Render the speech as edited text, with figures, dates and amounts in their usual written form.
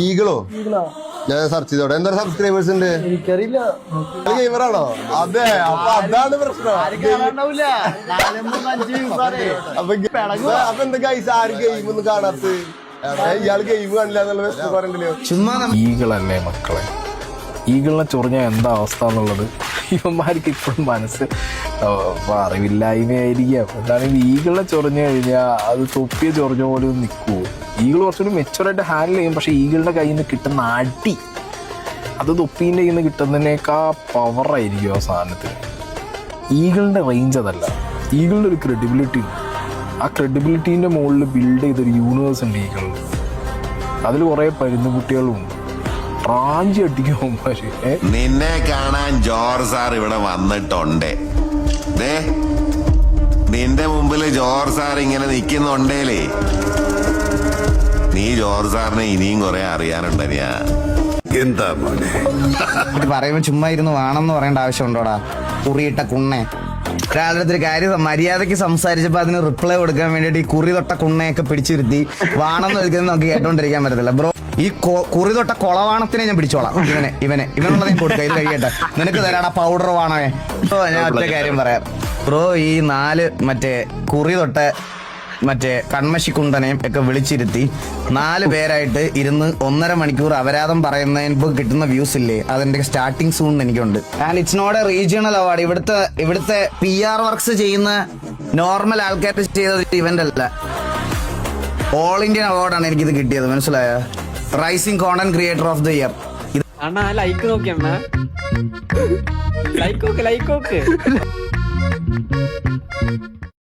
ഈഗിളോ? ഞാൻ സെർച്ച് ചെയ്തോടെ. എന്താ സബ്സ്ക്രൈബേഴ്സ് ഉണ്ട്? എനിക്കറിയില്ല. ഗെയിമറാണോ? അതെ, അപ്പൊ അതാണ് പ്രശ്നം. അപ്പൊ എന്താ ഗൈസ്, ആര് ഗെയിം ഒന്നും കാണാത്ത? ഇയാള് ഗെയിം കാണില്ല എന്നുള്ള പ്രശ്നം പറയണ്ടല്ലോ. ചുമ്മാ ഈഗിളല്ലേ മക്കളെ, ഈഗിളിനെ ചൊറിഞ്ഞ എന്താ അവസ്ഥ എന്നുള്ളത് ഇവന്മാർക്ക് ഇപ്പോഴും മനസ്സ് അറിവില്ലായ്മയായിരിക്കാം. എന്താണെങ്കിൽ ഈഗിളിനെ ചൊറിഞ്ഞു കഴിഞ്ഞാൽ അത് തൊപ്പിയെ ചൊറിഞ്ഞ പോലെ നിൽക്കുമോ? ഈഗിൾ കുറച്ചുകൂടി മെച്ചുവറായിട്ട് ഹാൻഡിൽ ചെയ്യും. പക്ഷെ ഈഗിളിന്റെ കയ്യിൽ നിന്ന് കിട്ടുന്ന അടി അത് തൊപ്പീൻ്റെ കയ്യിൽ നിന്ന് കിട്ടുന്നതിനേക്കാൾ പവറായിരിക്കും ആ സാധനത്തിന്. ഈഗിളിന്റെ റേഞ്ച് അതല്ല, ഈഗിളിന്റെ ഒരു ക്രെഡിബിലിറ്റി ഉണ്ട്. ആ ക്രെഡിബിലിറ്റീൻ്റെ മുകളിൽ ബിൽഡ് ചെയ്തൊരു യൂണിവേഴ്സ് ഉണ്ട് ഈഗിളിൽ. അതിൽ കുറേ പരുന്നുകുട്ടികളും ഉണ്ട്. റാഞ്ചി അടിക്കും. നിന്നെ കാണാൻ ജോർജ് സാർ ഇവിടെ വന്നിട്ടുണ്ട്. നിന്റെ മുമ്പിൽ ജോർജ് സാർ ഇങ്ങനെ നിൽക്കുന്നുണ്ടേലേ, നീ ജോർജ് സാറിനെ ഇനിയും കുറെ അറിയാനുണ്ട്. ഞാൻ എന്താ മോനെ പറയുമ്പോ ചുമ്മാ ഇരുന്ന് വേണമെന്ന് പറയേണ്ട ആവശ്യമുണ്ടോടാ? കുറിയിട്ട കുണ്ണെ. ഒരാളുടെ അടുത്തൊരു കാര്യം മര്യാദയ്ക്ക് സംസാരിച്ചപ്പോ അതിന് റിപ്ലൈ കൊടുക്കാൻ വേണ്ടിയിട്ട് ഈ കുറി തൊട്ട കുണ്ണയൊക്കെ പിടിച്ചിരുത്തി വാണെന്ന് വിളിക്കുന്നത് നമുക്ക് കേട്ടോണ്ടിരിക്കാൻ പറ്റത്തില്ല ബ്രോ. ഈ കുറി തൊട്ട കൊളവാണത്തിനെ ഞാൻ പിടിച്ചോളാം. ഇവനുള്ളത് ഞാൻ കൊടുക്കാം. ഇത് കഴിയട്ടെ, നിനക്ക് തരാടാ പൗഡർ വാണവേ. ഞാൻ ഒറ്റ കാര്യം പറയാം ബ്രോ, ഈ 4 മറ്റേ കുറി തൊട്ട മറ്റേ കൺമശിക്കുണ്ടനെയും ഒക്കെ വിളിച്ചിരുത്തി 4 പേരായിട്ട് ഇരുന്ന് 1.5 മണിക്കൂർ അപരാധം പറയുന്നതിന് കിട്ടുന്ന വ്യൂസ് ഇല്ലേ, അതിന്റെ സ്റ്റാർട്ടിങ് സൂൺ എനിക്കുണ്ട്. And it's not a regional award. ഇവിടുത്തെ PR വർക്ക്സ് ചെയ്യുന്ന നോർമൽ ആൾക്കാർ ചെയ്ത ഇവന്റ് അല്ല, ഓൾ ഇന്ത്യൻ അവാർഡാണ് എനിക്കിത് കിട്ടിയത്. മനസ്സിലായ? Rising content creator of the year. Anna like നോക്കിയണ്ണ, like നോക്ക്.